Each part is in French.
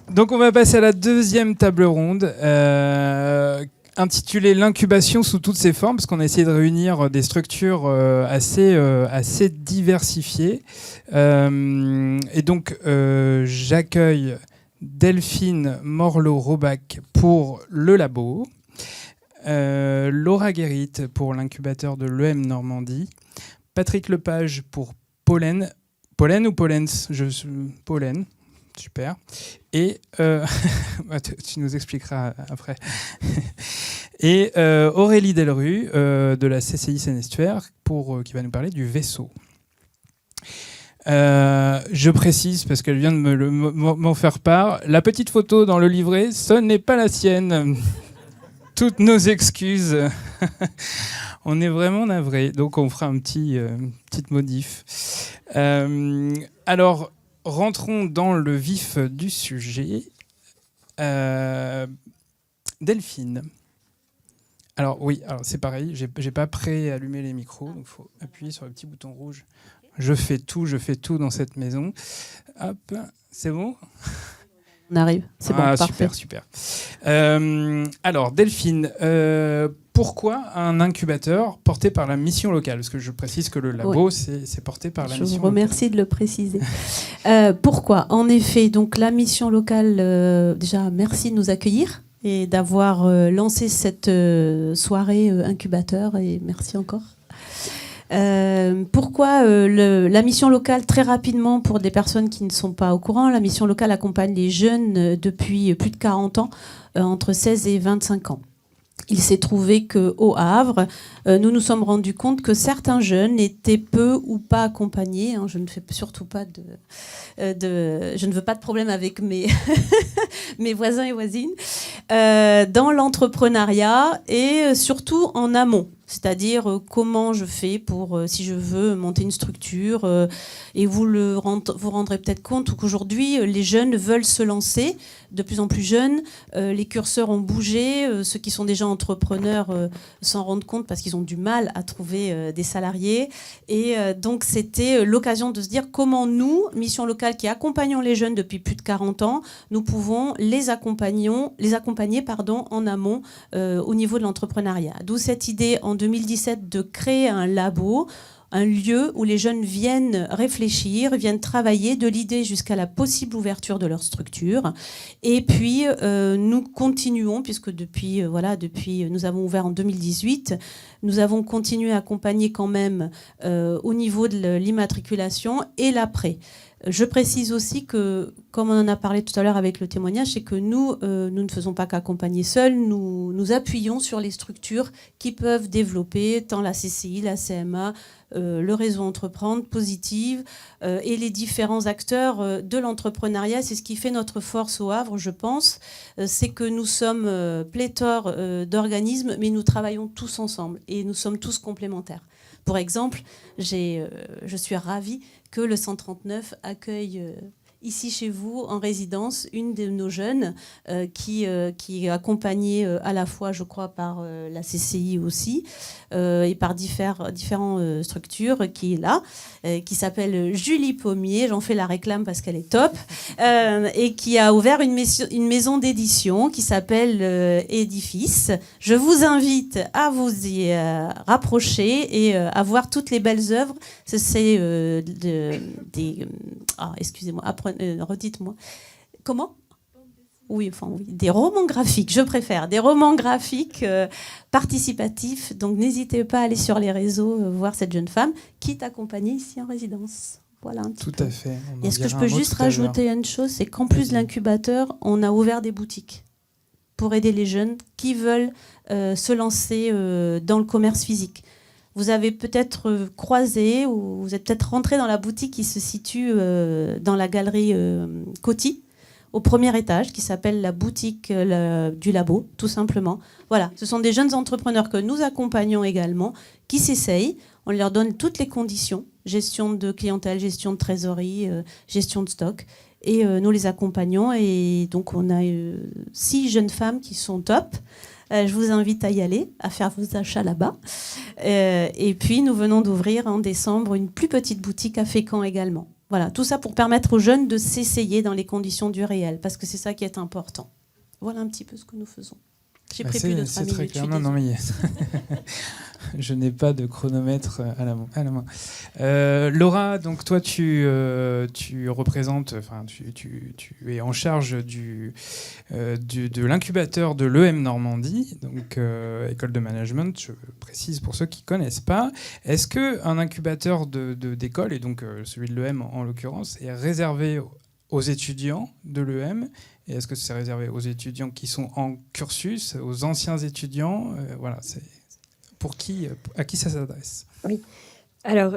Donc on va passer à la deuxième table ronde, intitulée l'incubation sous toutes ses formes, parce qu'on a essayé de réunir des structures assez diversifiées. Et donc j'accueille Delphine Morlot-Robac pour le labo, Laura Guérit pour l'incubateur de l'EM Normandie, Patrick Lepage pour Pollen. Pollen ou Pollens Pollen. Super. Et tu nous expliqueras après. Et Aurélie Delru de la CCI Seine-Estuaire qui va nous parler du vaisseau. Je précise, parce qu'elle vient de m'en faire part, la petite photo dans le livret, ce n'est pas la sienne. Toutes nos excuses. On est vraiment navrés. Donc on fera petite modif. Alors, rentrons dans le vif du sujet. Delphine. Alors oui, c'est pareil, j'ai pas préallumé les micros, donc il faut appuyer sur le petit bouton rouge. Je fais tout dans cette maison. Hop, c'est bon ? On arrive, c'est bon, parfait. Super. Alors Delphine, pourquoi un incubateur porté par la mission locale ? Parce que je précise que le labo, c'est porté par la mission locale. Je vous remercie de le préciser. Pourquoi ? En effet, donc la mission locale, déjà merci de nous accueillir et d'avoir lancé cette soirée incubateur, et merci encore. Pourquoi la mission locale, très rapidement, pour des personnes qui ne sont pas au courant, la mission locale accompagne les jeunes depuis plus de 40 ans, entre 16 et 25 ans. Il s'est trouvé qu'au Havre, nous nous sommes rendus compte que certains jeunes étaient peu ou pas accompagnés. Je ne fais surtout pas je ne veux pas de problème avec mes voisins et voisines, dans l'entrepreneuriat et surtout en amont. C'est-à-dire comment je fais pour, si je veux monter une structure, et vous rendrez peut-être compte qu'aujourd'hui, les jeunes veulent se lancer, de plus en plus jeunes, les curseurs ont bougé, ceux qui sont déjà entrepreneurs s'en rendent compte parce qu'ils ont du mal à trouver des salariés, et donc c'était l'occasion de se dire comment nous, mission locale qui accompagnons les jeunes depuis plus de 40 ans, nous pouvons les accompagner en amont au niveau de l'entrepreneuriat. D'où cette idée en 2017 de créer un labo, un lieu où les jeunes viennent réfléchir, viennent travailler de l'idée jusqu'à la possible ouverture de leur structure. Et puis, nous continuons, puisque depuis, nous avons ouvert en 2018, nous avons continué à accompagner quand même au niveau de l'immatriculation et l'après. Je précise aussi que, comme on en a parlé tout à l'heure avec le témoignage, c'est que nous ne faisons pas qu'accompagner seuls, nous appuyons sur les structures qui peuvent développer tant la CCI, la CMA, le réseau Entreprendre, Positive et les différents acteurs de l'entrepreneuriat. C'est ce qui fait notre force au Havre, je pense. C'est que nous sommes pléthore d'organismes, mais nous travaillons tous ensemble et nous sommes tous complémentaires. Pour exemple, je suis ravie que le 139 accueille ici chez vous, en résidence, une de nos jeunes qui est accompagnée à la fois, je crois, par la CCI aussi, et par différentes structures, qui est là, qui s'appelle Julie Pommier, j'en fais la réclame parce qu'elle est top, et qui a ouvert une maison d'édition qui s'appelle Édifice. Je vous invite à vous y rapprocher et à voir toutes les belles œuvres. C'est excusez-moi, redites-moi. Comment ? Oui, des romans graphiques, je préfère. Des romans graphiques participatifs. Donc n'hésitez pas à aller sur les réseaux, voir cette jeune femme qui est accompagnée ici en résidence. Voilà un petit peu. Tout à fait. Est-ce que je peux juste rajouter une chose ? C'est qu'en plus de l'incubateur, on a ouvert des boutiques pour aider les jeunes qui veulent se lancer dans le commerce physique. Vous avez peut-être croisé ou vous êtes peut-être rentré dans la boutique qui se situe dans la galerie Coty, au premier étage, qui s'appelle la boutique du labo, tout simplement. Voilà, ce sont des jeunes entrepreneurs que nous accompagnons également, qui s'essayent. On leur donne toutes les conditions, gestion de clientèle, gestion de trésorerie, gestion de stock. Et nous les accompagnons. Et donc, on a 6 jeunes femmes qui sont top. Je vous invite à y aller, à faire vos achats là-bas. Et puis, nous venons d'ouvrir en décembre une plus petite boutique à Fécamp également. Voilà, tout ça pour permettre aux jeunes de s'essayer dans les conditions du réel, parce que c'est ça qui est important. Voilà un petit peu ce que nous faisons. J'ai pris plus de 3 minutes. C'est très clair. Non, mais je n'ai pas de chronomètre à la main. Laura, donc toi, tu représentes, enfin, tu es en charge de l'incubateur de l'EM Normandie, donc école de management. Je précise pour ceux qui connaissent pas. Est-ce que un incubateur d'école, et donc celui de l'EM en l'occurrence, est réservé aux étudiants de l'EM? Et est-ce que c'est réservé aux étudiants qui sont en cursus, aux anciens étudiants? Voilà, c'est à qui ça s'adresse? Oui. Alors,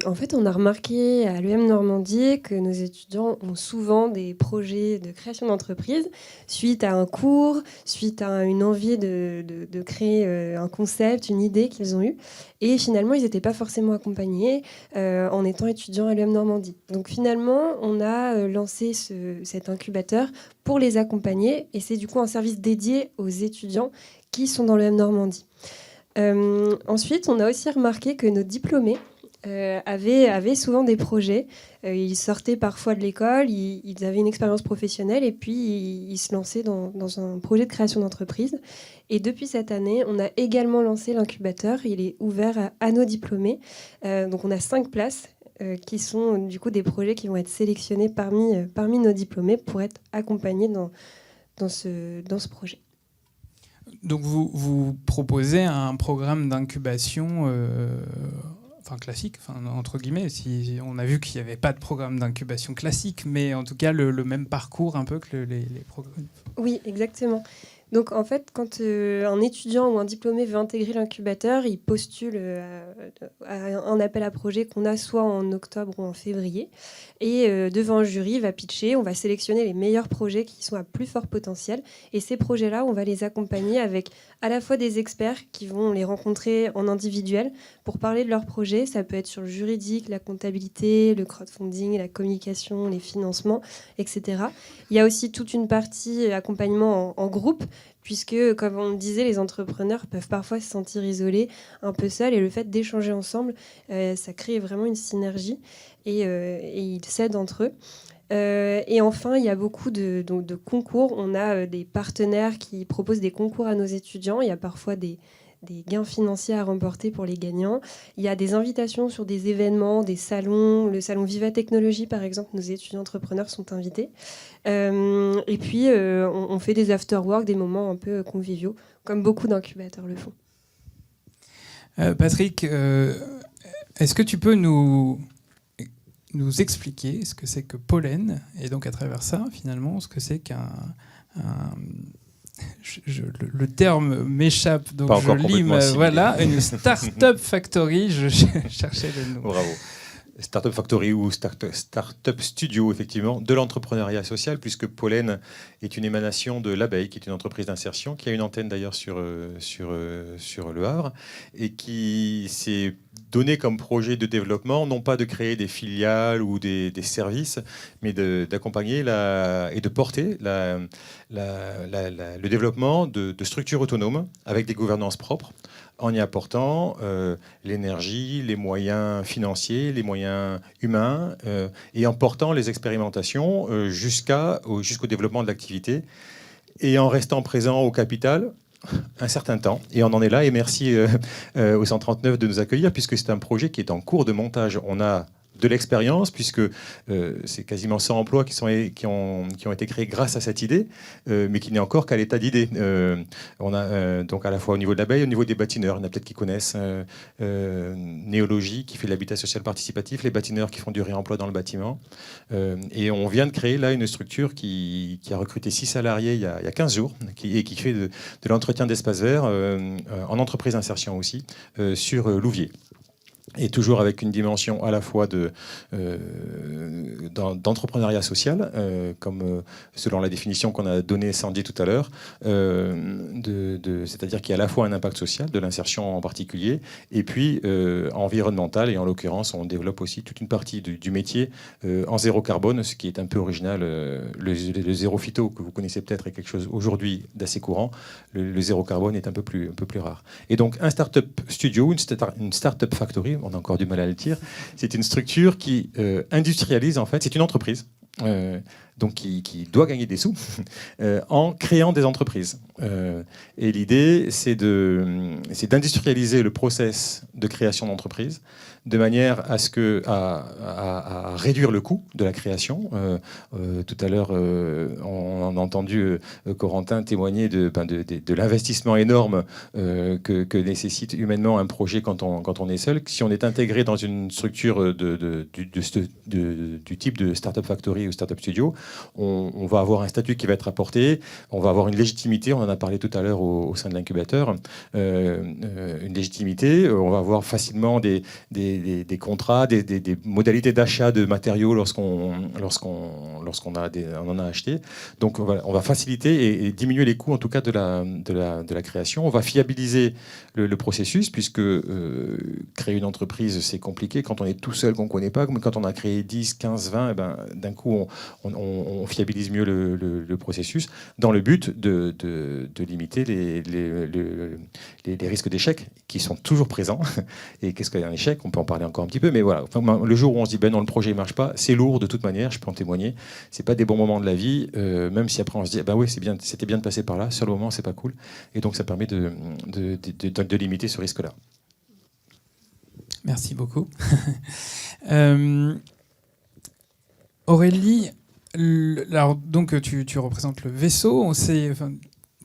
en fait, on a remarqué à l'EM Normandie que nos étudiants ont souvent des projets de création d'entreprise suite à un cours, suite à une envie de créer un concept, une idée qu'ils ont eue. Et finalement, ils n'étaient pas forcément accompagnés en étant étudiants à l'EM Normandie. Donc finalement, on a lancé cet incubateur pour les accompagner. Et c'est du coup un service dédié aux étudiants qui sont dans l'EM Normandie. Ensuite, on a aussi remarqué que nos diplômés avaient souvent des projets. Ils sortaient parfois de l'école, ils avaient une expérience professionnelle et puis ils se lançaient dans un projet de création d'entreprise. Et depuis cette année, on a également lancé l'incubateur. Il est ouvert à nos diplômés. Donc on a 5 places qui sont du coup des projets qui vont être sélectionnés parmi nos diplômés pour être accompagnés dans ce projet. Donc vous proposez un programme d'incubation classique, entre guillemets. Si on a vu qu'il n'y avait pas de programme d'incubation classique, mais en tout cas le même parcours un peu que les programmes. Oui, exactement. Donc en fait, quand un étudiant ou un diplômé veut intégrer l'incubateur, il postule à un appel à projet qu'on a soit en octobre ou en février. Et devant un jury, il va pitcher, on va sélectionner les meilleurs projets qui sont à plus fort potentiel. Et ces projets-là, on va les accompagner avec à la fois des experts qui vont les rencontrer en individuel pour parler de leur projet. Ça peut être sur le juridique, la comptabilité, le crowdfunding, la communication, les financements, etc. Il y a aussi toute une partie accompagnement en groupe, puisque, comme on le disait, les entrepreneurs peuvent parfois se sentir isolés, un peu seuls, et le fait d'échanger ensemble, ça crée vraiment une synergie, et ils s'aident entre eux. Et enfin, il y a beaucoup de concours. On a des partenaires qui proposent des concours à nos étudiants. Il y a parfois des gains financiers à remporter pour les gagnants. Il y a des invitations sur des événements, des salons. Le salon Viva Technologie, par exemple, nos étudiants entrepreneurs sont invités. Et puis, on fait des after-work, des moments un peu conviviaux, comme beaucoup d'incubateurs le font. Patrick, est-ce que tu peux nous expliquer ce que c'est que Pollen, et donc à travers ça, finalement, ce que c'est le terme m'échappe, donc je lis, voilà, une Startup Factory, je cherchais le nom. Bravo. Startup Factory ou Startup Studio, effectivement, de l'entrepreneuriat social, puisque Pollen est une émanation de l'Abeille, qui est une entreprise d'insertion, qui a une antenne d'ailleurs sur Le Havre, et qui s'est donné comme projet de développement, non pas de créer des filiales ou des services, mais d'accompagner et de porter le développement de structures autonomes avec des gouvernances propres, en y apportant l'énergie, les moyens financiers, les moyens humains, et en portant les expérimentations jusqu'au développement de l'activité, et en restant présent au capital un certain temps. Et on en est là, et merci au 139 de nous accueillir, puisque c'est un projet qui est en cours de montage. On a de l'expérience, puisque c'est quasiment 100 emplois qui ont été créés grâce à cette idée, mais qui n'est encore qu'à l'état d'idée. On a donc à la fois au niveau de l'abeille, au niveau des bâtisseurs. Il y en a peut-être qui connaissent Néologie, qui fait de l'habitat social participatif, les bâtisseurs qui font du réemploi dans le bâtiment. Et on vient de créer là une structure qui a recruté 6 salariés il y a 15 jours, et qui fait de l'entretien d'espaces verts en entreprise d'insertion aussi, sur Louviers. et toujours avec une dimension à la fois d'entrepreneuriat social, comme selon la définition qu'on a donnée Sandy tout à l'heure, c'est-à-dire qu'il y a à la fois un impact social, de l'insertion en particulier, et puis environnemental, et en l'occurrence on développe aussi toute une partie du métier en zéro carbone, ce qui est un peu original. Le zéro phyto, que vous connaissez peut-être, est quelque chose aujourd'hui d'assez courant. Le zéro carbone est un peu plus rare. Et donc un Startup Studio, une Startup Factory, on a encore du mal à le dire, c'est une structure qui industrialise, en fait, c'est une entreprise donc qui doit gagner des sous en créant des entreprises. Et l'idée, c'est d'industrialiser le process de création d'entreprise de manière à réduire le coût de la création. Tout à l'heure, on a entendu Corentin témoigner de l'investissement énorme que nécessite humainement un projet quand on est seul. Si on est intégré dans une structure du type de Startup Factory ou Startup Studio, on va avoir un statut qui va être apporté, on va avoir une légitimité, on en a parlé tout à l'heure au sein de l'incubateur, une légitimité, on va avoir facilement des contrats, des modalités d'achat de matériaux lorsqu'on en a acheté. Donc on va faciliter et diminuer les coûts en tout cas de la création. On va fiabiliser le processus, puisque créer une entreprise c'est compliqué quand on est tout seul, qu'on ne connaît pas, mais quand on a créé 10, 15, 20, et ben, d'un coup on fiabilise mieux le processus dans le but de limiter les risques d'échec qui sont toujours présents. Et qu'est-ce qu'un échec? On peut en parler encore un petit peu, mais voilà. Enfin, le jour où on se dit ben non, le projet ne marche pas, c'est lourd de toute manière, je peux en témoigner. C'est pas des bons moments de la vie, même si après on se dit ben oui, c'était bien de passer par là, sur le moment c'est pas cool. Et donc ça permet de limiter ce risque-là. Merci beaucoup. Aurélie, alors donc tu représentes le vaisseau.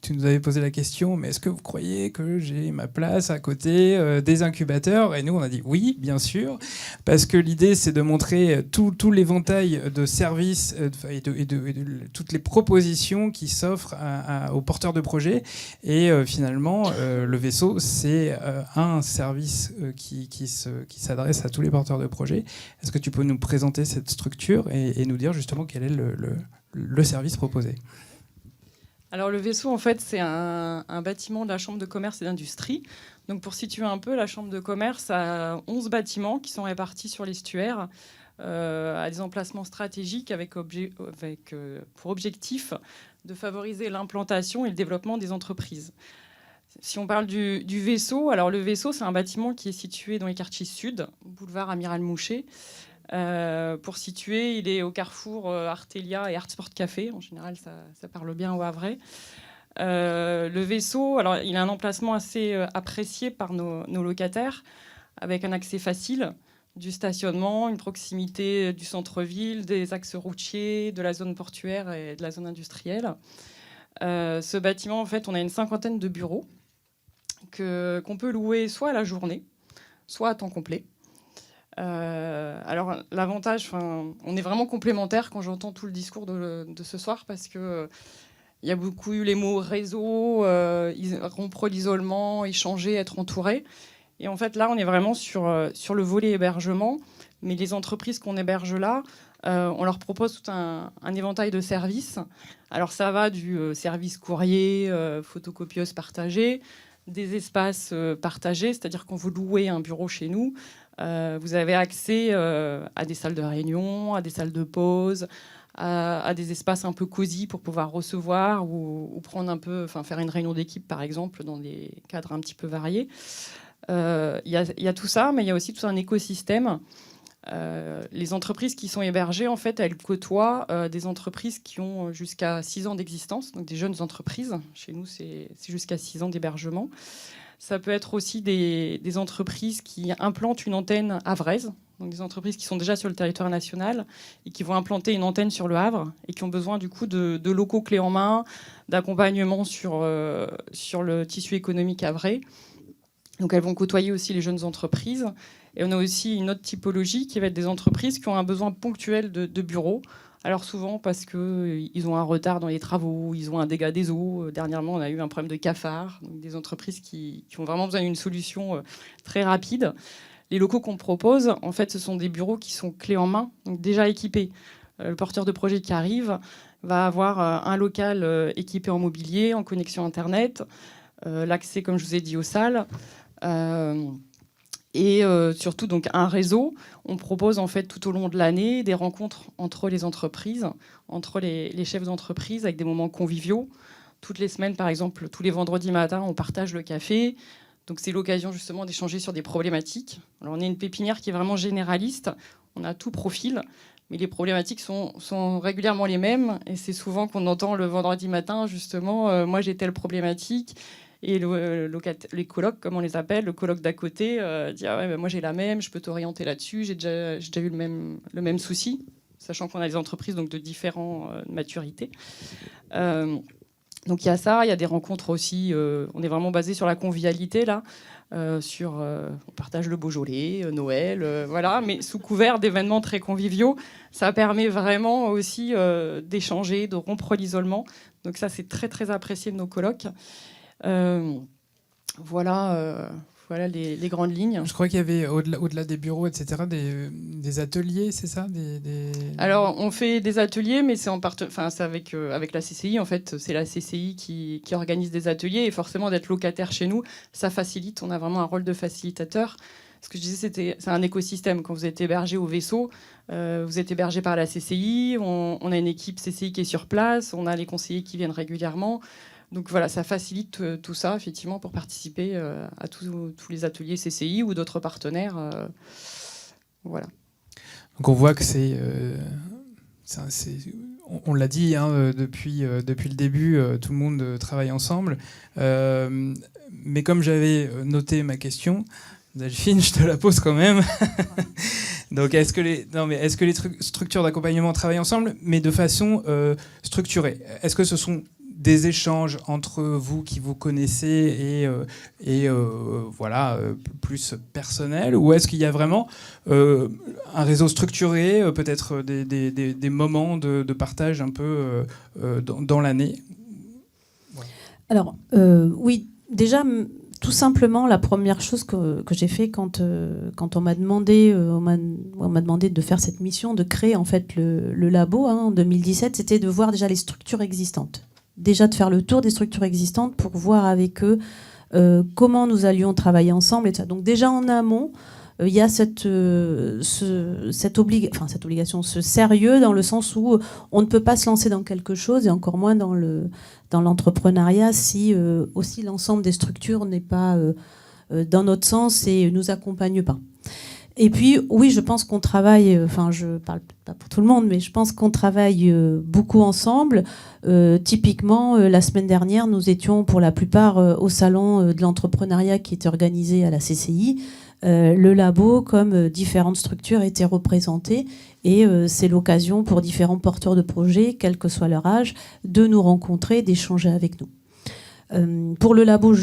Tu nous avais posé la question, mais est-ce que vous croyez que j'ai ma place à côté des incubateurs? Et nous, on a dit oui, bien sûr, parce que l'idée, c'est de montrer tout l'éventail de services et de toutes les propositions qui s'offrent aux porteurs de projets. Et finalement, le vaisseau, c'est un service qui s'adresse à tous les porteurs de projets. Est-ce que tu peux nous présenter cette structure et nous dire justement quel est le service proposé? Alors le vaisseau, en fait, c'est un bâtiment de la Chambre de commerce et d'industrie. Donc pour situer un peu, la Chambre de commerce a 11 bâtiments qui sont répartis sur l'estuaire à des emplacements stratégiques avec pour objectif de favoriser l'implantation et le développement des entreprises. Si on parle du vaisseau, alors le vaisseau, c'est un bâtiment qui est situé dans les quartiers sud, boulevard Amiral Mouchet. Pour situer, il est au carrefour Artelia et Art Sport Café. En général, ça parle bien au Havrais. Le vaisseau, alors, il a un emplacement assez apprécié par nos locataires, avec un accès facile, du stationnement, une proximité du centre-ville, des axes routiers, de la zone portuaire et de la zone industrielle. Ce bâtiment, en fait, on a une 50aine de bureaux qu'on peut louer soit à la journée, soit à temps complet. Alors l'avantage, on est vraiment complémentaires quand j'entends tout le discours de ce soir, parce que il y a beaucoup eu les mots réseau, rompre l'isolement, échanger, être entouré. Et en fait là on est vraiment sur le volet hébergement, mais les entreprises qu'on héberge là, on leur propose tout un éventail de services. Alors ça va du service courrier, photocopieuse partagée, des espaces partagés, c'est-à-dire quand vous louez un bureau chez nous, vous avez accès à des salles de réunion, à des salles de pause, à des espaces un peu cosy pour pouvoir recevoir ou prendre faire une réunion d'équipe par exemple dans des cadres un petit peu variés. Il y a tout ça, mais il y a aussi tout un écosystème. Les entreprises qui sont hébergées, en fait, elles côtoient des entreprises qui ont jusqu'à 6 ans d'existence, donc des jeunes entreprises. Chez nous, c'est jusqu'à 6 ans d'hébergement. Ça peut être aussi des entreprises qui implantent une antenne havraise, donc des entreprises qui sont déjà sur le territoire national et qui vont implanter une antenne sur le Havre et qui ont besoin du coup de locaux clés en main, d'accompagnement sur le tissu économique havrais. Donc elles vont côtoyer aussi les jeunes entreprises. Et on a aussi une autre typologie qui va être des entreprises qui ont un besoin ponctuel de bureaux. Alors souvent parce qu'ils ont un retard dans les travaux, ils ont un dégât des eaux. Dernièrement, on a eu un problème de cafard. Donc des entreprises qui ont vraiment besoin d'une solution très rapide. Les locaux qu'on propose, en fait, ce sont des bureaux qui sont clés en main, donc déjà équipés. Le porteur de projet qui arrive va avoir un local équipé en mobilier, en connexion Internet, l'accès, comme je vous ai dit, aux salles, et surtout donc un réseau. On propose en fait tout au long de l'année des rencontres entre les entreprises, entre les chefs d'entreprise, avec des moments conviviaux. Toutes les semaines, par exemple, tous les vendredis matins, on partage le café. Donc c'est l'occasion justement d'échanger sur des problématiques. Alors on est une pépinière qui est vraiment généraliste. On a tout profil, mais les problématiques sont régulièrement les mêmes. Et c'est souvent qu'on entend le vendredi matin, justement, moi j'ai telle problématique. Et les colocs, comme on les appelle, le coloc d'à côté, dit ah ouais, ben moi j'ai la même, je peux t'orienter là-dessus, j'ai déjà eu le même souci, sachant qu'on a des entreprises donc, de différentes maturités. Donc il y a ça, il y a des rencontres aussi, on est vraiment basé sur la convivialité là, on partage le Beaujolais, Noël, voilà, mais sous couvert d'événements très conviviaux. Ça permet vraiment aussi d'échanger, de rompre l'isolement. Donc ça c'est très très apprécié de nos colocs. Voilà les grandes lignes. Je crois qu'il y avait, au-delà des bureaux, etc., des ateliers, c'est ça Alors, on fait des ateliers, mais c'est c'est avec la CCI. En fait, c'est la CCI qui organise des ateliers. Et forcément, d'être locataire chez nous, ça facilite. On a vraiment un rôle de facilitateur. Ce que je disais, c'est un écosystème. Quand vous êtes hébergé au vaisseau, vous êtes hébergé par la CCI. On a une équipe CCI qui est sur place. On a les conseillers qui viennent régulièrement. Donc voilà, ça facilite tout ça, effectivement, pour participer à tous les ateliers CCI ou d'autres partenaires. Voilà. Donc on voit que on l'a dit depuis le début, tout le monde travaille ensemble. Mais comme j'avais noté ma question, Delphine, je te la pose quand même. Donc est-ce que les structures d'accompagnement travaillent ensemble, mais de façon structurée? Est-ce que ce sont des échanges entre vous qui vous connaissez et plus personnels, ou est-ce qu'il y a vraiment un réseau structuré, peut-être des moments de partage un peu dans l'année? Voilà. Alors oui, déjà tout simplement la première chose que j'ai fait quand on m'a demandé de faire cette mission, de créer en fait le labo en 2017, c'était de voir déjà les structures existantes. Déjà de faire le tour des structures existantes pour voir avec eux comment nous allions travailler ensemble. Et ça. Donc déjà en amont, il y a cette obligation, ce sérieux dans le sens où on ne peut pas se lancer dans quelque chose, et encore moins dans l'entrepreneuriat, si aussi l'ensemble des structures n'est pas dans notre sens et nous accompagne pas. Et puis, oui, je pense qu'on travaille, je parle pas pour tout le monde, mais je pense qu'on travaille beaucoup ensemble. Typiquement, la semaine dernière, nous étions pour la plupart au salon de l'entrepreneuriat qui était organisé à la CCI. Le labo, comme différentes structures, étaient représentées. Et c'est l'occasion pour différents porteurs de projets, quel que soit leur âge, de nous rencontrer, d'échanger avec nous. Pour le labo,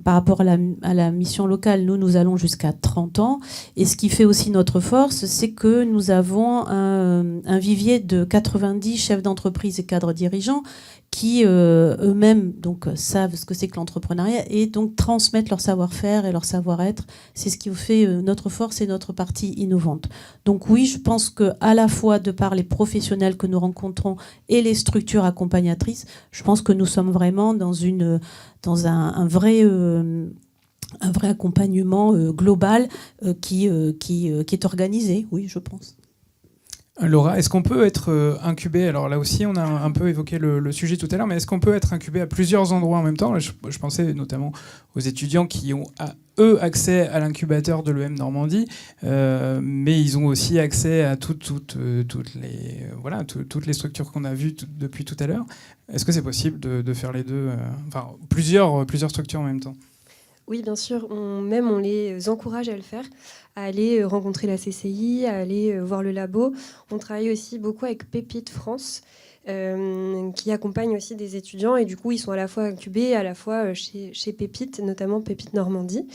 par rapport à la mission locale, nous allons jusqu'à 30 ans. Et ce qui fait aussi notre force, c'est que nous avons un vivier de 90 chefs d'entreprise et cadres dirigeants qui eux-mêmes donc savent ce que c'est que l'entrepreneuriat et donc transmettent leur savoir-faire et leur savoir-être. C'est ce qui fait notre force et notre partie innovante. Donc oui, je pense qu'à la fois de par les professionnels que nous rencontrons et les structures accompagnatrices, je pense que nous sommes vraiment dans un vrai accompagnement global qui est organisé, oui, je pense. Laura, est-ce qu'on peut être incubé? Alors là aussi, on a un peu évoqué le sujet tout à l'heure, mais est-ce qu'on peut être incubé à plusieurs endroits en même temps? Je pensais notamment aux étudiants qui ont, eux, accès à l'incubateur de l'EM Normandie, mais ils ont aussi accès à toutes les structures qu'on a vues depuis tout à l'heure. Est-ce que c'est possible de faire les deux, plusieurs structures en même temps? Oui, bien sûr. On les encourage à le faire, à aller rencontrer la CCI, à aller voir le labo. On travaille aussi beaucoup avec Pépite France, qui accompagnent aussi des étudiants. Et du coup, ils sont à la fois incubés, à la fois chez Pépite, notamment Pépite Normandie.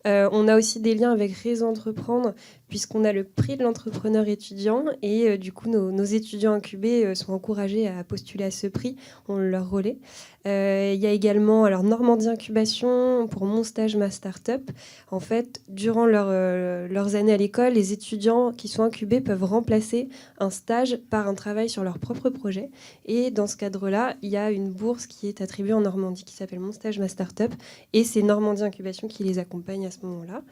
On a aussi des liens avec Réseau Entreprendre, puisqu'on a le prix de l'entrepreneur étudiant. Et du coup, nos étudiants incubés sont encouragés à postuler à ce prix. On leur relaie. Il y a également Normandie Incubation pour Mon Stage Ma Startup. En fait, durant leurs années à l'école, les étudiants qui sont incubés peuvent remplacer un stage par un travail sur leur propre projet. Et dans ce cadre-là, il y a une bourse qui est attribuée en Normandie qui s'appelle Mon Stage Ma Startup. Et c'est Normandie Incubation qui les accompagne à ce moment-là.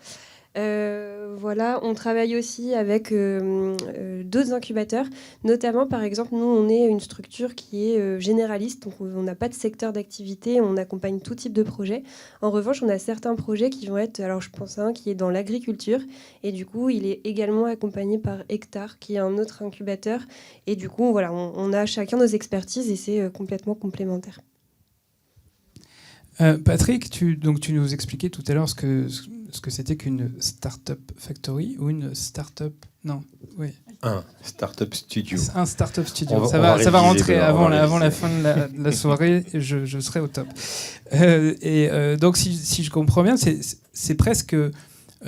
Voilà, on travaille aussi avec d'autres incubateurs, notamment par exemple nous on est une structure qui est généraliste, donc on n'a pas de secteur d'activité, on accompagne tout type de projet. En revanche, on a certains projets qui vont être, alors je pense à un qui est dans l'agriculture et du coup il est également accompagné par Hectare qui est un autre incubateur et du coup voilà, on a chacun nos expertises et c'est complètement complémentaire. Patrick, tu nous expliquais tout à l'heure ce que c'était qu'une Startup Factory ou une Startup... Non, oui. Un Startup Studio. Un Startup Studio. Ça va rentrer avant la fin de la soirée, je serai au top. Donc si je comprends bien, c'est presque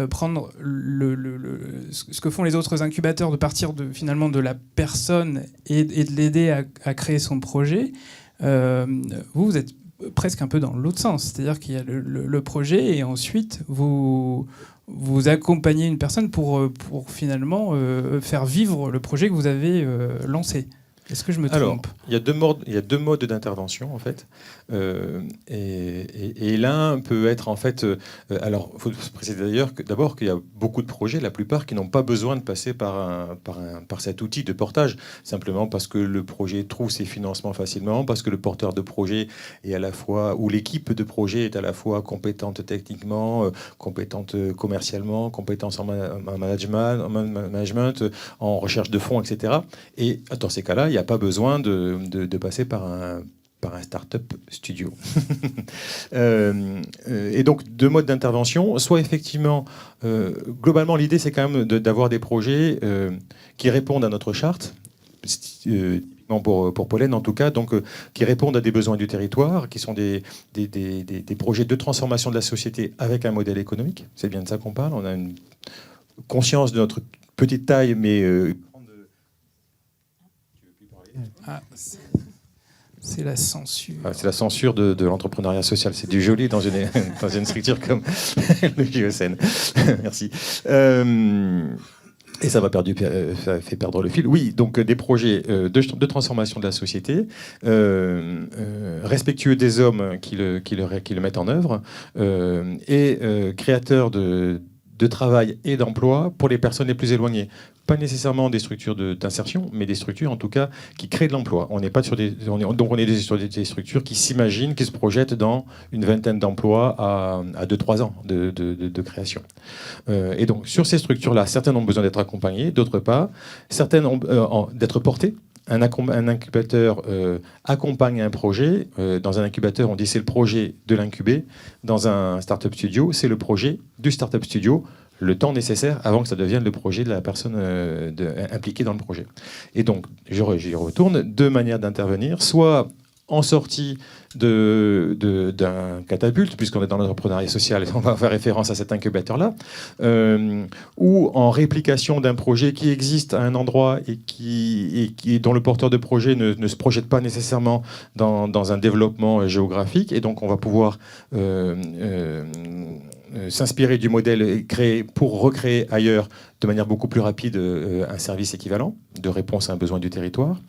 prendre ce que font les autres incubateurs, de partir finalement de la personne et de l'aider à créer son projet. Vous êtes presque un peu dans l'autre sens, c'est-à-dire qu'il y a le projet et ensuite vous accompagnez une personne pour finalement faire vivre le projet que vous avez lancé. Est-ce que je me trompe ? Alors, il y a deux modes d'intervention en fait, et l'un peut être en fait. Alors, il faut préciser d'ailleurs d'abord qu'il y a beaucoup de projets, la plupart qui n'ont pas besoin de passer par cet outil de portage, simplement parce que le projet trouve ses financements facilement, parce que le porteur de projet est à la fois, ou l'équipe de projet est à la fois compétente techniquement, compétente commercialement, compétente en management, en recherche de fonds, etc. Et dans ces cas-là, il n'y a pas besoin de passer par un startup studio. Et donc, deux modes d'intervention. Soit effectivement, globalement, l'idée, c'est quand même d'avoir des projets qui répondent à notre charte, pour Pollen en tout cas, donc qui répondent à des besoins du territoire, qui sont des projets de transformation de la société avec un modèle économique. C'est bien de ça qu'on parle. On a une conscience de notre petite taille, mais... c'est la censure. Ah, c'est la censure de l'entrepreneuriat social. C'est du joli dans une structure comme le JESN. Merci. Et ça fait perdre le fil. Oui, donc des projets de transformation de la société, respectueux des hommes qui le mettent en œuvre, et créateurs de travail et d'emploi pour les personnes les plus éloignées. Pas nécessairement des structures d'insertion, mais des structures en tout cas qui créent de l'emploi. On n'est pas sur on est sur des structures qui s'imaginent, qui se projettent dans une vingtaine d'emplois à 2-3 ans de création. Et donc sur ces structures-là, certaines ont besoin d'être accompagnées, d'autres pas. Certaines ont d'être portées. Un incubateur accompagne un projet. Dans un incubateur, on dit c'est le projet de l'incubé. Dans un startup studio, c'est le projet du startup studio, le temps nécessaire avant que ça devienne le projet de la personne impliquée dans le projet. Et donc, j'y retourne, deux manières d'intervenir, soit en sortie d'un catapulte, puisqu'on est dans l'entrepreneuriat social, et on va faire référence à cet incubateur-là, ou en réplication d'un projet qui existe à un endroit et dont le porteur de projet ne se projette pas nécessairement dans un développement géographique, et donc on va pouvoir s'inspirer du modèle créé pour recréer ailleurs de manière beaucoup plus rapide un service équivalent de réponse à un besoin du territoire.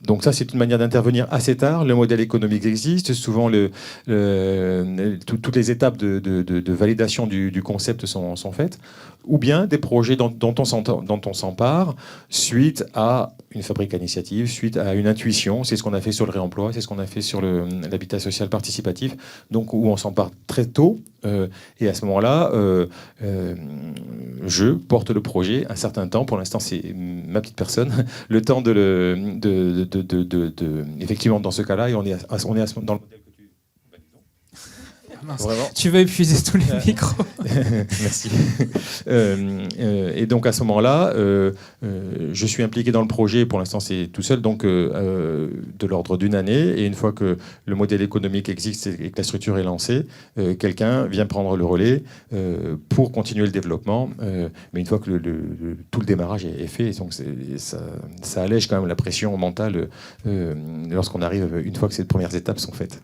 Donc ça, c'est une manière d'intervenir assez tard. Le modèle économique existe. Souvent, toutes les étapes de validation du concept sont faites. Ou bien des projets dont on s'empare suite à une fabrique à initiative, suite à une intuition. C'est ce qu'on a fait sur le réemploi, c'est ce qu'on a fait sur l'habitat social participatif, donc où on s'empare très tôt. Et à ce moment-là, je porte le projet un certain temps. Pour l'instant, c'est ma petite personne. Le temps effectivement, dans ce cas-là, et on est dans le modèle que tu... Mince. Vraiment. Tu vas épuiser tous les micros. Merci. Et donc à ce moment-là, je suis impliqué dans le projet. Pour l'instant, c'est tout seul, donc de l'ordre d'une année. Et une fois que le modèle économique existe et que la structure est lancée, quelqu'un vient prendre le relais pour continuer le développement. Mais une fois que tout le démarrage est fait, donc ça allège quand même la pression mentale lorsqu'on arrive, une fois que ces premières étapes sont faites.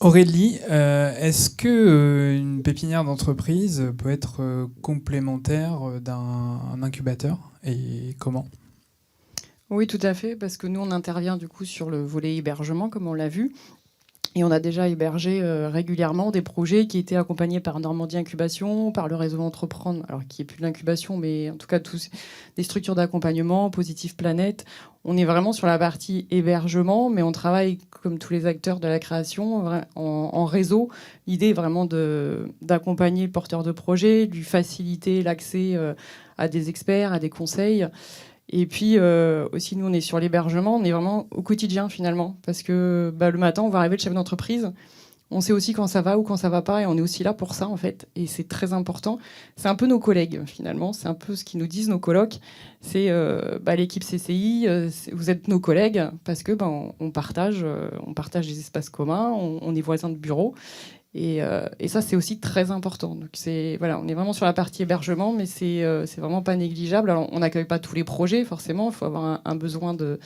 Aurélie, est-ce que une pépinière d'entreprise peut être complémentaire d'un incubateur et comment ? Oui, tout à fait, parce que nous, on intervient du coup sur le volet hébergement, comme on l'a vu. Et on a déjà hébergé régulièrement des projets qui étaient accompagnés par Normandie Incubation, par le réseau Entreprendre, alors qui n'est plus de l'incubation, mais en tout cas tous des structures d'accompagnement, Positive Planète. On est vraiment sur la partie hébergement, mais on travaille, comme tous les acteurs de la création, en réseau. L'idée est vraiment d'accompagner le porteur de projet, lui faciliter l'accès à des experts, à des conseils. Et puis aussi, nous, on est sur l'hébergement, on est vraiment au quotidien finalement, parce que le matin, on va arriver le chef d'entreprise, on sait aussi quand ça va ou quand ça va pas, et on est aussi là pour ça en fait, et c'est très important. C'est un peu nos collègues finalement, c'est un peu ce qu'ils nous disent nos colocs, c'est l'équipe CCI, vous êtes nos collègues, parce que on partage des espaces communs, on est voisins de bureau. Et ça, c'est aussi très important. Donc on est vraiment sur la partie hébergement, mais c'est vraiment pas négligeable. Alors, on n'accueille pas tous les projets, forcément. Il faut avoir un besoin de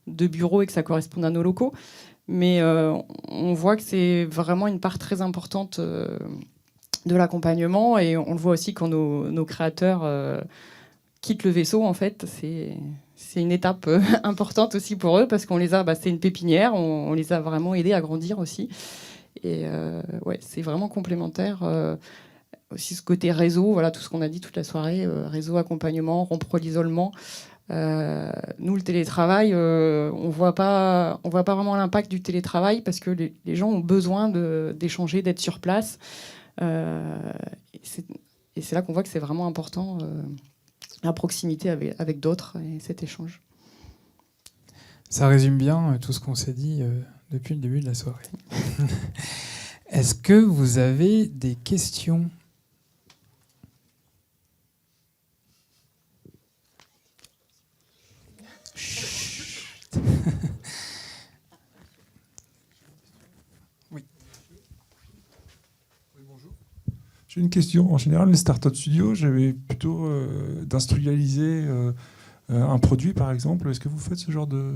bureau et que ça corresponde à nos locaux. Mais on voit que c'est vraiment une part très importante de l'accompagnement. Et on le voit aussi quand nos créateurs quittent le vaisseau, en fait. C'est une étape importante aussi pour eux, parce qu'on les a... c'est une pépinière, on les a vraiment aidés à grandir aussi. Et c'est vraiment complémentaire. Aussi ce côté réseau, voilà tout ce qu'on a dit toute la soirée, réseau, accompagnement, rompre l'isolement. Nous, le télétravail, on voit pas vraiment l'impact du télétravail, parce que les gens ont besoin d'échanger, d'être sur place. Et c'est là qu'on voit que c'est vraiment important, la proximité avec d'autres et cet échange. Ça résume bien tout ce qu'on s'est dit depuis le début de la soirée. Est-ce que vous avez des questions ? Chut. Oui. Bonjour. J'ai une question. En général, les startup studios, j'avais plutôt d'industrialiser un produit, par exemple. Est-ce que vous faites ce genre de...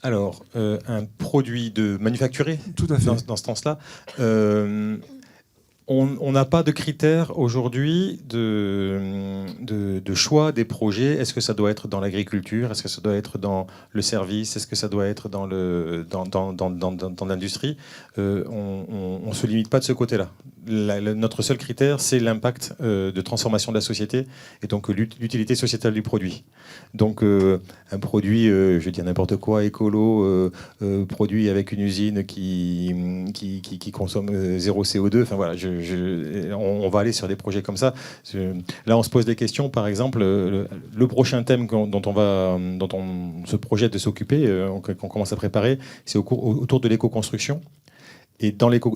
Alors, un produit de manufacturé, tout à fait. Dans ce sens-là, on n'a pas de critères aujourd'hui de choix des projets. Est-ce que ça doit être dans l'agriculture? Est-ce que ça doit être dans le service? Est-ce que ça doit être dans l'industrie? On ne se limite pas de ce côté-là. Notre seul critère, c'est l'impact de transformation de la société et donc l'utilité sociétale du produit. Donc un produit, je vais dire n'importe quoi, écolo, produit avec une usine qui consomme 0 CO2, enfin voilà, on va aller sur des projets comme ça. Là, on se pose des questions, par exemple, le prochain thème dont on se projette de s'occuper, qu'on commence à préparer, c'est autour de l'éco-construction. Et donc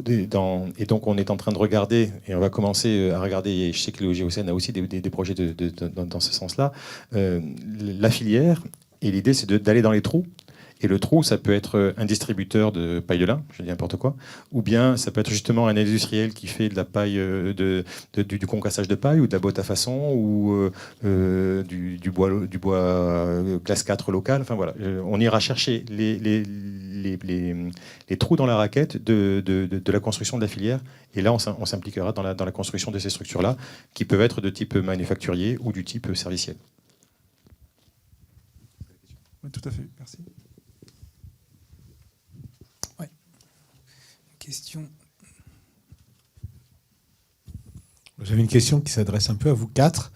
on est en train de regarder, et on va commencer à regarder, et je sais que le GOCN a aussi des projets dans ce sens-là, la filière, et l'idée c'est d'aller dans les trous. Et le trou, ça peut être un distributeur de paille de lin, je dis n'importe quoi, ou bien ça peut être justement un industriel qui fait de la paille, du concassage de paille, ou de la botte à façon, ou du bois classe 4 local. Enfin voilà, on ira chercher les trous dans la raquette de la construction de la filière, et là on s'impliquera dans la construction de ces structures-là, qui peuvent être de type manufacturier ou du type serviciel. Oui, tout à fait, merci. Question. J'avais une question qui s'adresse un peu à vous quatre.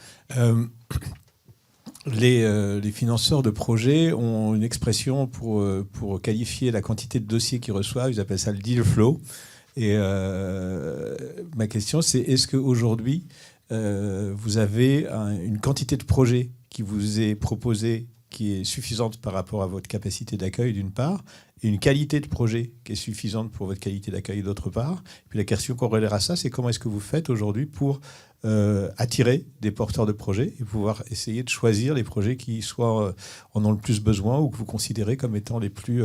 Les financeurs de projets ont une expression pour qualifier la quantité de dossiers qu'ils reçoivent. Ils appellent ça le deal flow. Et ma question, c'est est-ce qu'aujourd'hui, vous avez une quantité de projets qui vous est proposée qui est suffisante par rapport à votre capacité d'accueil d'une part, et une qualité de projet qui est suffisante pour votre qualité d'accueil d'autre part. Et puis la question corrélaire à ça, c'est comment est-ce que vous faites aujourd'hui pour attirer des porteurs de projets et pouvoir essayer de choisir les projets qui soit en ont le plus besoin ou que vous considérez comme étant les plus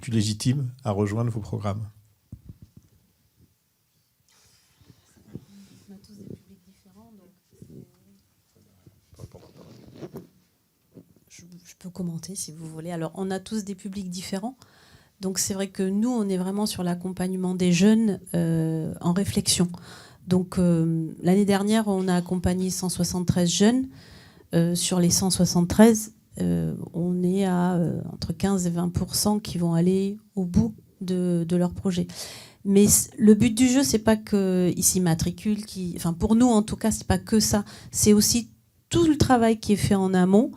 légitimes à rejoindre vos programmes. Je peux commenter si vous voulez. Alors, on a tous des publics différents. Donc, c'est vrai que nous, on est vraiment sur l'accompagnement des jeunes en réflexion. Donc, l'année dernière, on a accompagné 173 jeunes. Sur les 173, on est à entre 15 et 20% qui vont aller au bout de leur projet. Mais le but du jeu, c'est pas qu'ils s'y matriculent. Enfin, pour nous, en tout cas, c'est pas que ça. C'est aussi tout le travail qui est fait en amont,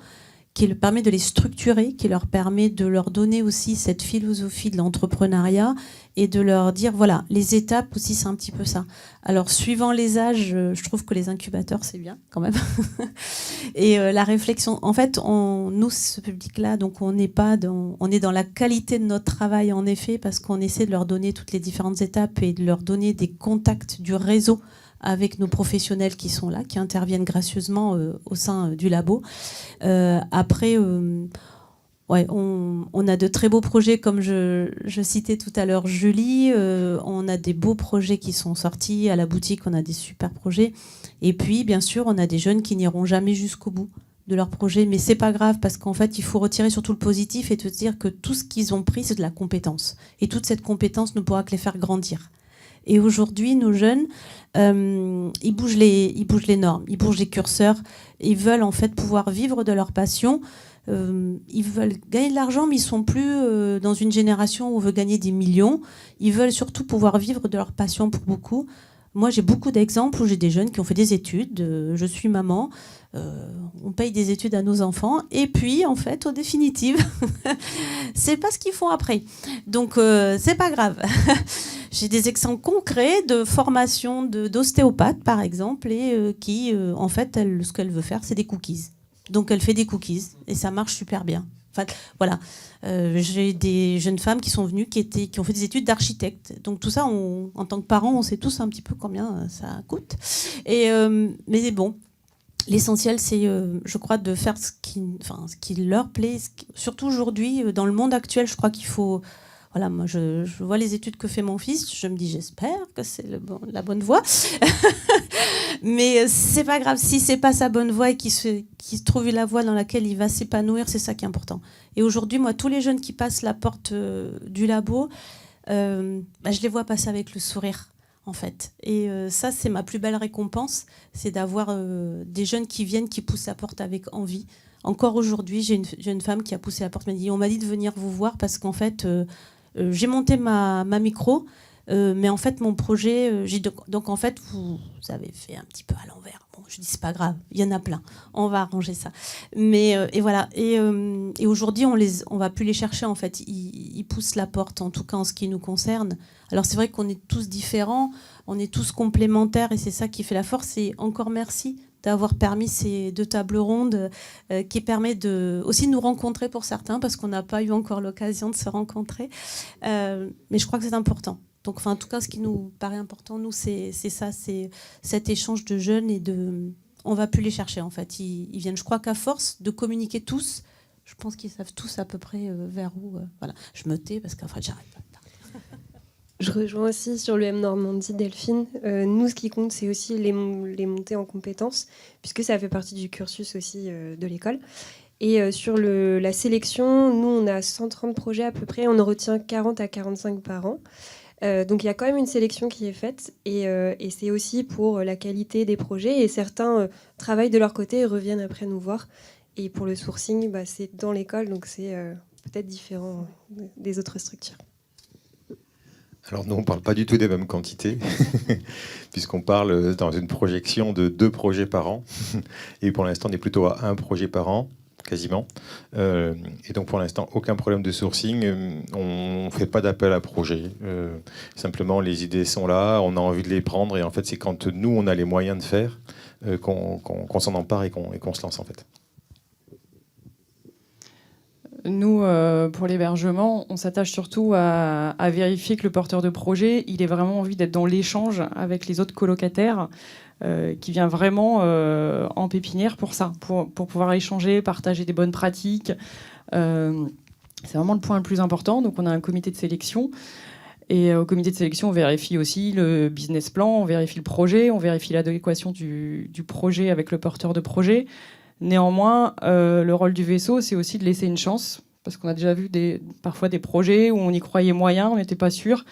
qui leur permet de les structurer, qui leur permet de leur donner aussi cette philosophie de l'entrepreneuriat et de leur dire, voilà, les étapes aussi, c'est un petit peu ça. Alors, suivant les âges, je trouve que les incubateurs, c'est bien quand même. Et la réflexion, en fait, nous, ce public-là, donc on est dans la qualité de notre travail, en effet, parce qu'on essaie de leur donner toutes les différentes étapes et de leur donner des contacts du réseau avec nos professionnels qui sont là, qui interviennent gracieusement au sein du labo. Après, ouais, on a de très beaux projets, comme je citais tout à l'heure Julie. On a des beaux projets qui sont sortis à la boutique, on a des super projets. Et puis, bien sûr, on a des jeunes qui n'iront jamais jusqu'au bout de leur projet. Mais c'est pas grave, parce qu'en fait, il faut retirer surtout le positif et te dire que tout ce qu'ils ont pris, c'est de la compétence. Et toute cette compétence ne pourra que les faire grandir. Et aujourd'hui, nos jeunes, ils bougent les normes, ils bougent les curseurs. Ils veulent en fait pouvoir vivre de leur passion. Ils veulent gagner de l'argent, mais ils ne sont plus dans une génération où on veut gagner des millions. Ils veulent surtout pouvoir vivre de leur passion pour beaucoup. Moi, j'ai beaucoup d'exemples où j'ai des jeunes qui ont fait des études. Je suis maman. On paye des études à nos enfants. Et puis, en fait, au définitive, c'est pas ce qu'ils font après. Donc, c'est pas grave. J'ai des exemples concrets de formation d'ostéopathe, par exemple, et qui, en fait, ce qu'elle veut faire, c'est des cookies. Donc, elle fait des cookies et ça marche super bien. Enfin, voilà. J'ai des jeunes femmes qui sont venues, qui ont fait des études d'architecte. Donc, tout ça, en tant que parents, on sait tous un petit peu combien ça coûte. Mais bon. L'essentiel, c'est, je crois, de faire ce qui leur plaît. Surtout aujourd'hui, dans le monde actuel, je crois qu'il faut... Voilà, moi, je vois les études que fait mon fils. Je me dis, j'espère que c'est la bonne voie. Mais c'est pas grave. Si c'est pas sa bonne voie et qu'il trouve la voie dans laquelle il va s'épanouir, c'est ça qui est important. Et aujourd'hui, moi, tous les jeunes qui passent la porte du labo, je les vois passer avec le sourire, en fait. Et ça, c'est ma plus belle récompense, c'est d'avoir des jeunes qui viennent, qui poussent la porte avec envie. Encore aujourd'hui, j'ai une jeune femme qui a poussé la porte, on m'a dit de venir vous voir parce qu'en fait, j'ai monté ma micro, mais en fait, mon projet, donc en fait, vous avez fait un petit peu à l'envers. Bon, je dis, c'est pas grave, il y en a plein, on va arranger ça. Mais, et voilà, et aujourd'hui, on va plus les chercher, en fait. Ils poussent la porte, en tout cas en ce qui nous concerne. Alors c'est vrai qu'on est tous différents, on est tous complémentaires, et c'est ça qui fait la force. Et encore merci d'avoir permis ces 2 tables rondes qui permettent aussi de nous rencontrer pour certains, parce qu'on n'a pas eu encore l'occasion de se rencontrer. Mais je crois que c'est important. Donc, en tout cas, ce qui nous paraît important, nous, c'est ça, c'est cet échange de jeunes on ne va plus les chercher, en fait. Ils viennent, je crois qu'à force de communiquer tous, je pense qu'ils savent tous à peu près vers où... voilà. Je me tais parce qu'en fait, j'arrête pas. Je rejoins aussi sur l'UM Normandie, Delphine. Nous, ce qui compte, c'est aussi les montées en compétences, puisque ça fait partie du cursus aussi de l'école. Et sur la sélection, nous, on a 130 projets à peu près. On en retient 40 à 45 par an. Donc, il y a quand même une sélection qui est faite. Et c'est aussi pour la qualité des projets. Et certains travaillent de leur côté et reviennent après nous voir. Et pour le sourcing, c'est dans l'école, donc c'est peut-être différent des autres structures. Alors nous, on ne parle pas du tout des mêmes quantités, puisqu'on parle dans une projection de 2 projets par an. Et pour l'instant, on est plutôt à 1 projet par an, quasiment. Et donc pour l'instant, aucun problème de sourcing. On ne fait pas d'appel à projet. Simplement, les idées sont là, on a envie de les prendre. Et en fait, c'est quand nous, on a les moyens de faire qu'on s'en empare et qu'on se lance, en fait. Nous, pour l'hébergement, on s'attache surtout à vérifier que le porteur de projet, il ait vraiment envie d'être dans l'échange avec les autres colocataires, qui vient vraiment en pépinière pour ça, pour pouvoir échanger, partager des bonnes pratiques. C'est vraiment le point le plus important. Donc on a un comité de sélection. Et au comité de sélection, on vérifie aussi le business plan, on vérifie le projet, on vérifie l'adéquation du projet avec le porteur de projet. Néanmoins, le rôle du vaisseau, c'est aussi de laisser une chance, parce qu'on a déjà vu parfois des projets où on y croyait moyen, on n'était pas sûr.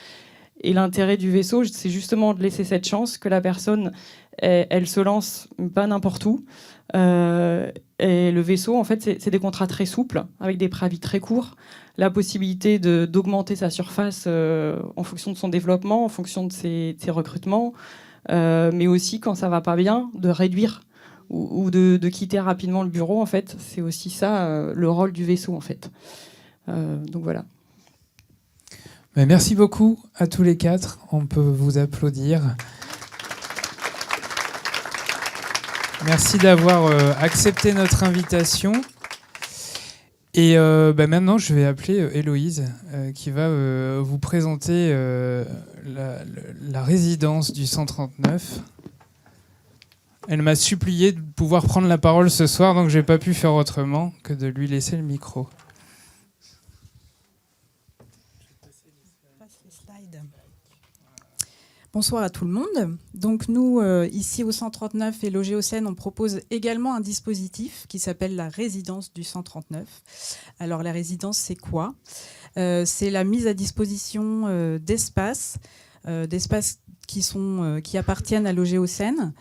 Et l'intérêt du vaisseau, c'est justement de laisser cette chance que la personne, elle se lance pas n'importe où. Et le vaisseau, en fait, c'est des contrats très souples, avec des préavis très courts, la possibilité d'augmenter sa surface en fonction de son développement, en fonction de ses recrutements, mais aussi, quand ça va pas bien, de réduire ou de quitter rapidement le bureau. En fait, c'est aussi ça le rôle du vaisseau, en fait. Donc voilà. Merci beaucoup à tous les quatre. On peut vous applaudir. Merci d'avoir accepté notre invitation. Et maintenant, je vais appeler Héloïse, qui va vous présenter la résidence du 139. Elle m'a supplié de pouvoir prendre la parole ce soir, donc je n'ai pas pu faire autrement que de lui laisser le micro. Bonsoir à tout le monde. Donc nous, ici au 139 et logés au Seine, on propose également un dispositif qui s'appelle la résidence du 139. Alors la résidence, c'est quoi ? C'est la mise à disposition d'espaces qui appartiennent à logés au Seine.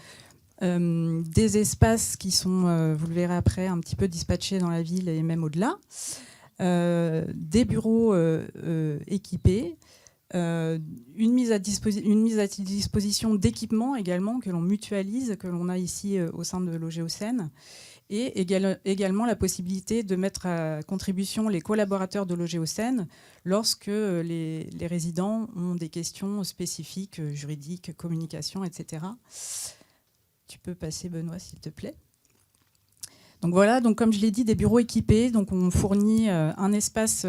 Des espaces qui sont, vous le verrez après, un petit peu dispatchés dans la ville et même au-delà. Des bureaux équipés. Une mise à disposition d'équipements également que l'on mutualise, que l'on a ici au sein de Logés au Seine, et également la possibilité de mettre à contribution les collaborateurs de Logés au Seine lorsque les résidents ont des questions spécifiques, juridiques, communication, etc. Tu peux passer, Benoît, s'il te plaît. Donc voilà, donc comme je l'ai dit, des bureaux équipés. Donc on fournit un espace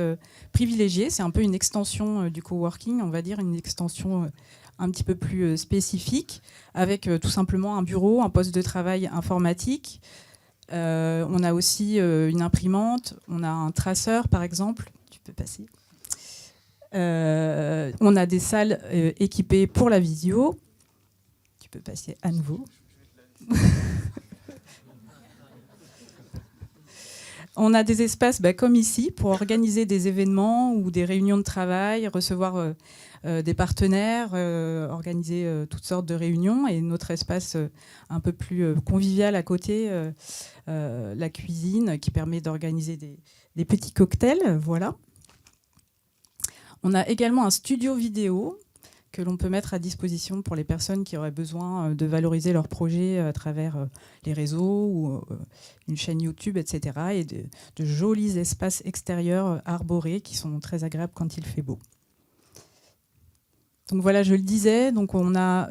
privilégié. C'est un peu une extension du coworking, on va dire, une extension un petit peu plus spécifique, avec tout simplement un bureau, un poste de travail informatique. On a aussi une imprimante, on a un traceur, par exemple. Tu peux passer. On a des salles équipées pour la visio. Tu peux passer à nouveau. On a des espaces comme ici pour organiser des événements ou des réunions de travail, recevoir des partenaires, organiser toutes sortes de réunions. Et notre espace un peu plus convivial à côté, la cuisine qui permet d'organiser des petits cocktails. Voilà. On a également un studio vidéo que l'on peut mettre à disposition pour les personnes qui auraient besoin de valoriser leur projet à travers les réseaux ou une chaîne YouTube, etc. Et de jolis espaces extérieurs arborés qui sont très agréables quand il fait beau. Donc voilà, je le disais, donc on a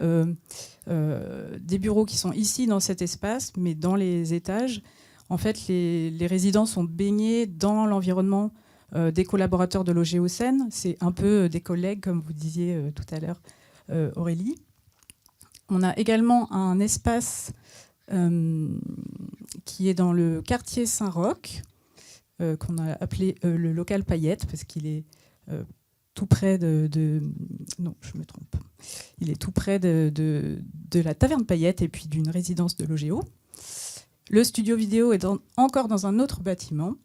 des bureaux qui sont ici dans cet espace, mais dans les étages. En fait, les résidents sont baignés dans l'environnement des collaborateurs de Logés au Seine. C'est un peu des collègues, comme vous disiez tout à l'heure, Aurélie. On a également un espace qui est dans le quartier Saint-Roch, qu'on a appelé le local Paillette, parce qu'il est tout près non, je me trompe. Il est tout près de la taverne Paillette et puis d'une résidence de Logéo. Le studio vidéo est encore dans un autre bâtiment.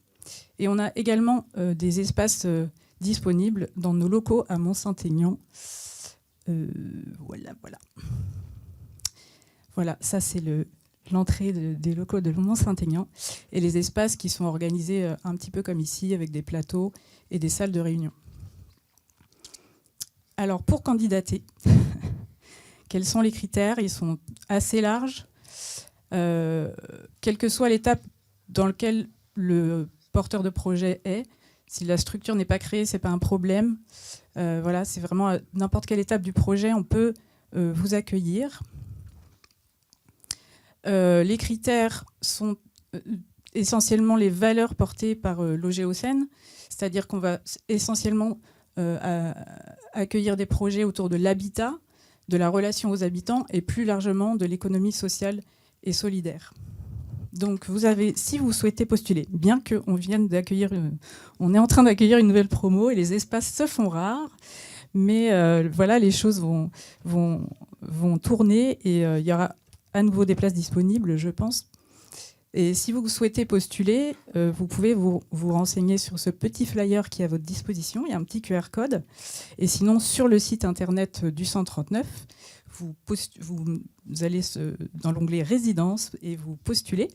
Et on a également des espaces disponibles dans nos locaux à Mont-Saint-Aignan. Voilà. Voilà, ça c'est l'entrée des locaux de Mont-Saint-Aignan. Et les espaces qui sont organisés un petit peu comme ici, avec des plateaux et des salles de réunion. Alors, pour candidater, quels sont les critères ? Ils sont assez larges. Quelle que soit l'étape dans laquelle le porteur de projet est. Si la structure n'est pas créée, ce n'est pas un problème. Voilà, c'est vraiment à n'importe quelle étape du projet, on peut vous accueillir. Les critères sont essentiellement les valeurs portées par Loger aux Seines, c'est-à-dire qu'on va essentiellement accueillir des projets autour de l'habitat, de la relation aux habitants et plus largement de l'économie sociale et solidaire. Donc vous avez, si vous souhaitez postuler, bien qu'on vienne d'accueillir, on est en train d'accueillir une nouvelle promo et les espaces se font rares, mais voilà, les choses vont tourner et il y aura à nouveau des places disponibles, je pense. Et si vous souhaitez postuler, vous pouvez vous renseigner sur ce petit flyer qui est à votre disposition. Il y a un petit QR code. Et sinon, sur le site internet du 139, vous allez dans l'onglet résidence et vous postulez.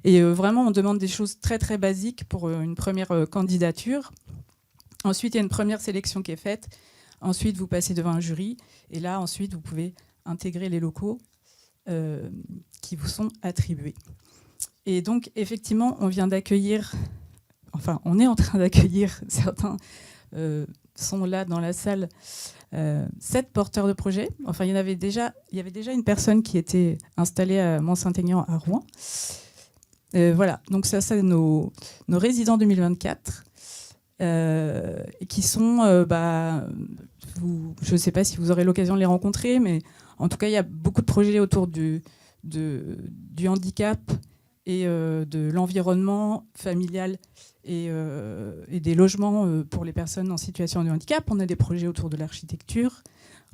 Et vraiment, on demande des choses très, très basiques pour une première candidature. Ensuite, il y a une première sélection qui est faite. Ensuite, vous passez devant un jury. Et là, ensuite, vous pouvez intégrer les locaux qui vous sont attribués. Et donc, effectivement, on vient d'accueillir, enfin, on est en train d'accueillir, certains sont là dans la salle, 7 porteurs de projets. Enfin, il y avait déjà une personne qui était installée à Mont-Saint-Aignan à Rouen. Voilà, donc ça, c'est nos résidents 2024, qui sont, je ne sais pas si vous aurez l'occasion de les rencontrer, mais en tout cas, il y a beaucoup de projets autour du handicap, et de l'environnement familial et des logements pour les personnes en situation de handicap. On a des projets autour de l'architecture.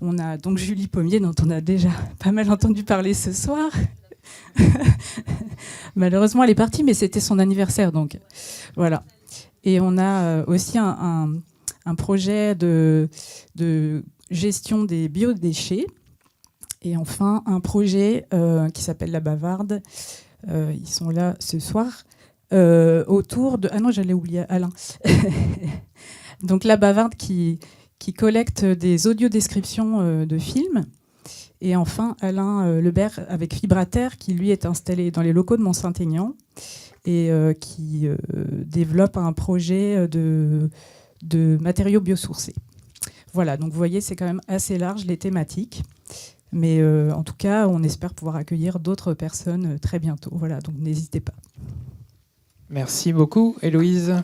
On a donc Julie Pommier, dont on a déjà pas mal entendu parler ce soir. Malheureusement, elle est partie, mais c'était son anniversaire, donc voilà. Et on a aussi un projet de gestion des biodéchets. Et enfin, un projet qui s'appelle La Bavarde. Ils sont là ce soir, autour de... Ah non, j'allais oublier Alain. Donc La Bavarde qui collecte des audiodescriptions de films. Et enfin, Alain Lebert avec Fibrater, qui lui est installé dans les locaux de Mont-Saint-Aignan et qui développe un projet de matériaux biosourcés. Voilà, donc vous voyez, c'est quand même assez large les thématiques. Mais en tout cas, on espère pouvoir accueillir d'autres personnes très bientôt. Voilà, donc n'hésitez pas. Merci beaucoup, Héloïse.